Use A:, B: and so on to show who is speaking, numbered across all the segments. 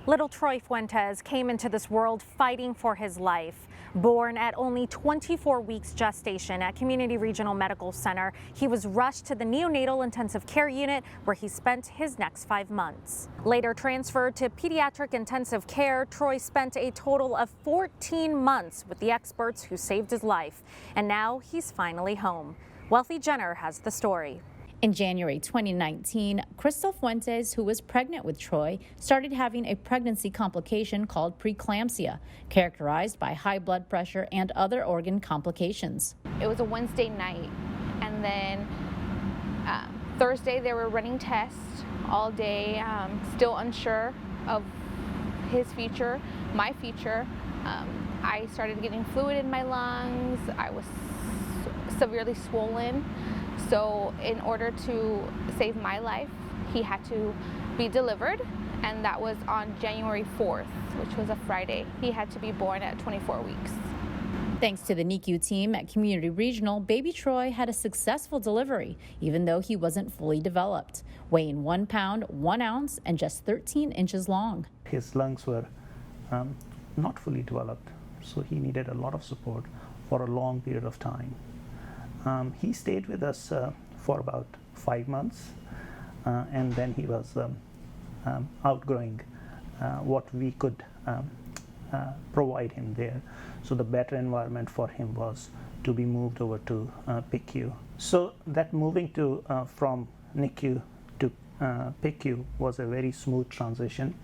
A: Little Troy Fuentes came into this world fighting for his life. Born at only 24 weeks gestation at Community Regional Medical Center, he was rushed to the Neonatal Intensive Care Unit where he spent his next 5 months. Later transferred to Pediatric Intensive Care, Troy spent a total of 14 months with the experts who saved his life. And now he's finally home. Wealthy Jenner has the story.
B: In January 2019, Crystal Fuentes, who was pregnant with Troy, started having a pregnancy complication called preeclampsia, characterized by high blood pressure and other organ complications.
C: It was a Wednesday night, and then Thursday they were running tests all day, still unsure of his future, my future. I started getting fluid in my lungs. I was severely swollen. So in order to save my life, he had to be delivered, and that was on January 4th, which was a Friday. He had to be born at 24 weeks.
B: Thanks to the NICU team at Community Regional, baby Troy had a successful delivery, even though he wasn't fully developed, weighing 1 pound, 1 ounce, and just 13 inches long.
D: His lungs were not fully developed, so he needed a lot of support for a long period of time. He stayed with us for about 5 months, and then he was outgrowing what we could provide him there. So the better environment for him was to be moved over to PICU. So that moving to from NICU to PICU was a very smooth transition.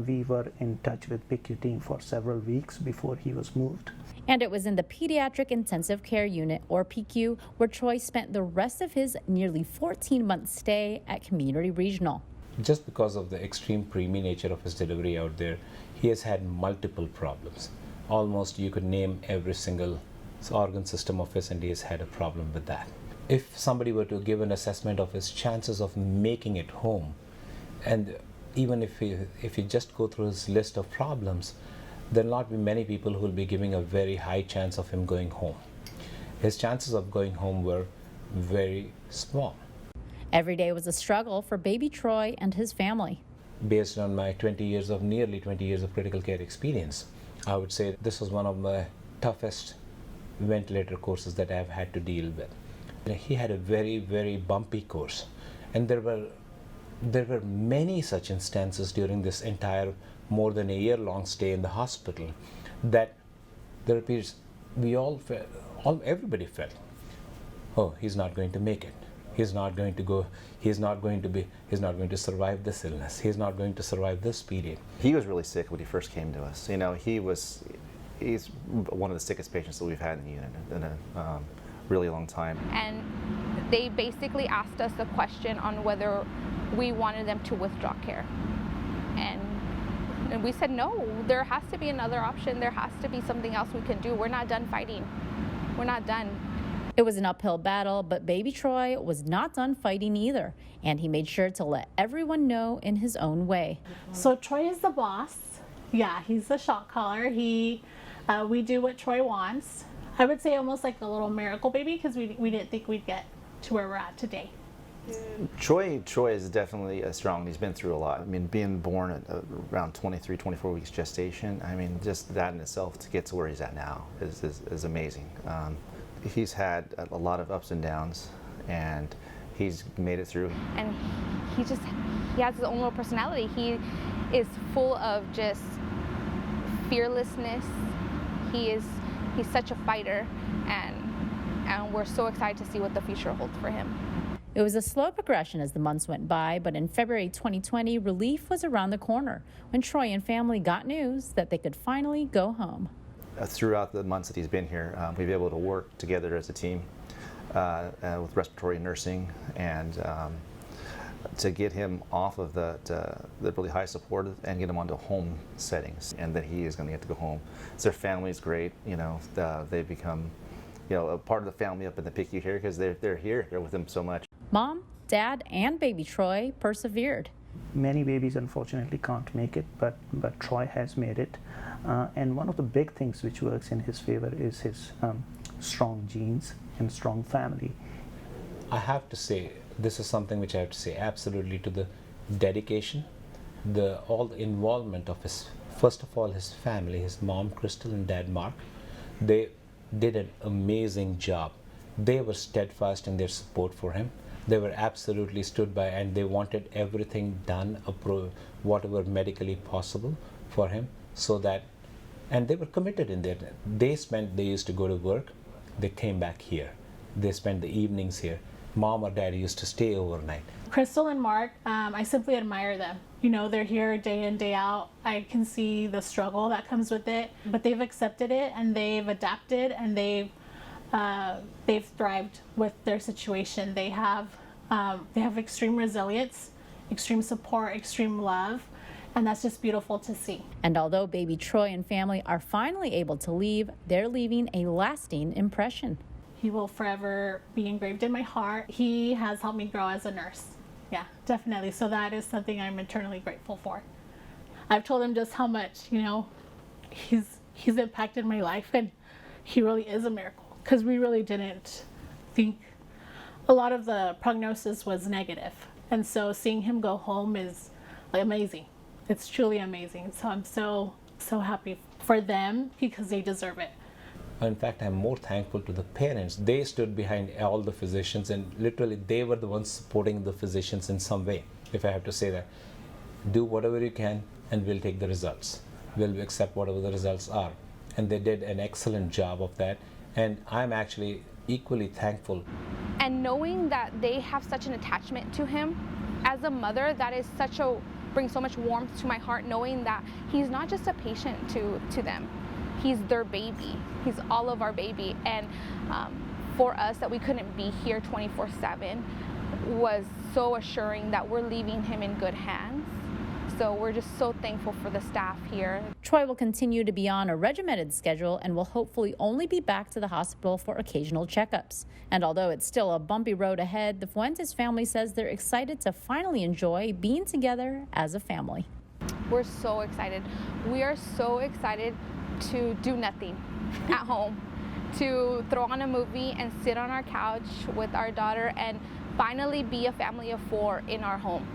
D: We were in touch with PICU team for several weeks before he was moved.
B: And it was in the Pediatric Intensive Care Unit, or PICU, where Troy spent the rest of his nearly 14-month stay at Community Regional.
E: Just because of the extreme preemie nature of his delivery out there, he has had multiple problems. Almost you could name every single organ system of his, and he has had a problem with that. If somebody were to give an assessment of his chances of making it home, and even if you just go through his list of problems, there will not be many people who will be giving a very high chance of him going home. His chances of going home were very small.
B: Every day was a struggle for baby Troy and his family.
E: Based on my nearly 20 years of critical care experience, I would say this was one of my toughest ventilator courses that I've had to deal with. He had a very, very bumpy course, and there were many such instances during this entire more than a year-long stay in the hospital that there appears everybody felt, oh, he's not going to make it. He's not going to go. He's not going to survive this illness. He's not going to survive this period.
F: He was really sick when he first came to us. You know, he's one of the sickest patients that we've had in the unit in a really long time.
C: And they basically asked us a question on whether we wanted them to withdraw care. And we said, no, there has to be another option. There has to be something else we can do. We're not done fighting. We're not done.
B: It was an uphill battle, but baby Troy was not done fighting either, and he made sure to let everyone know in his own way.
G: So Troy is the boss. Yeah, he's the shot caller. We do what Troy wants. I would say almost like a little miracle baby, because we didn't think we'd get to where we're at today.
F: Troy is definitely strong. He's been through a lot. I mean, being born at around 23, 24 weeks gestation, I mean, just that in itself to get to where he's at now is amazing. He's had a lot of ups and downs, and he's made it through.
C: And he has his own little personality. He is full of just fearlessness. He's such a fighter, and we're so excited to see what the future holds for him.
B: It was a slow progression as the months went by, but in February 2020, relief was around the corner when Troy and family got news that they could finally go home.
F: Throughout the months that he's been here, we've been able to work together as a team with respiratory nursing, and to get him off of the really high support and get him onto home settings, and that he is going to get to go home. So their family's great. You know, they've become, a part of the family up in the PICU here, because they're here. They're with him so much.
B: Mom, Dad, and baby Troy persevered.
D: Many babies unfortunately can't make it, but Troy has made it. And one of the big things which works in his favor is his strong genes and strong family.
E: I have to say, this is something which I have to say absolutely to the dedication, all the involvement of his, first of all, his family, his mom, Crystal, and dad, Mark. They did an amazing job. They were steadfast in their support for him. They were absolutely stood by, and they wanted everything done, whatever medically possible for him, so that, and they were committed in there. They used to go to work, they came back here. They spent the evenings here. Mom or dad used to stay overnight.
G: Crystal and Mark, I simply admire them. You know, they're here day in, day out. I can see the struggle that comes with it, but they've accepted it and they've adapted and they've thrived with their situation. They have extreme resilience, extreme support, extreme love, and that's just beautiful to see.
B: And although baby Troy and family are finally able to leave, they're leaving a lasting impression.
G: He will forever be engraved in my heart. He has helped me grow as a nurse. Yeah, definitely. So that is something I'm eternally grateful for. I've told him just how much, you know, he's impacted my life, and he really is a miracle, because we really didn't think, a lot of the prognosis was negative. And so seeing him go home is amazing. It's truly amazing. So I'm so happy for them, because they deserve it.
E: In fact, I'm more thankful to the parents. They stood behind all the physicians, and literally they were the ones supporting the physicians in some way, if I have to say that. Do whatever you can and we'll take the results. We'll accept whatever the results are. And they did an excellent job of that. And I'm actually equally thankful.
C: And knowing that they have such an attachment to him, as a mother, that is brings so much warmth to my heart, knowing that he's not just a patient to them. He's their baby. He's all of our baby. And for us, that we couldn't be here 24/7 was so assuring that we're leaving him in good hands. So we're just so thankful for the staff here.
B: Troy will continue to be on a regimented schedule and will hopefully only be back to the hospital for occasional checkups. And although it's still a bumpy road ahead, the Fuentes family says they're excited to finally enjoy being together as a family.
C: We're so excited. We are so excited to do nothing at home, to throw on a movie and sit on our couch with our daughter and finally be a family of 4 in our home.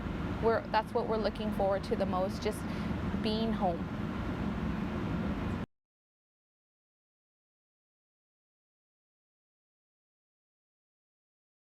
C: That's what we're looking forward to the most, just being home.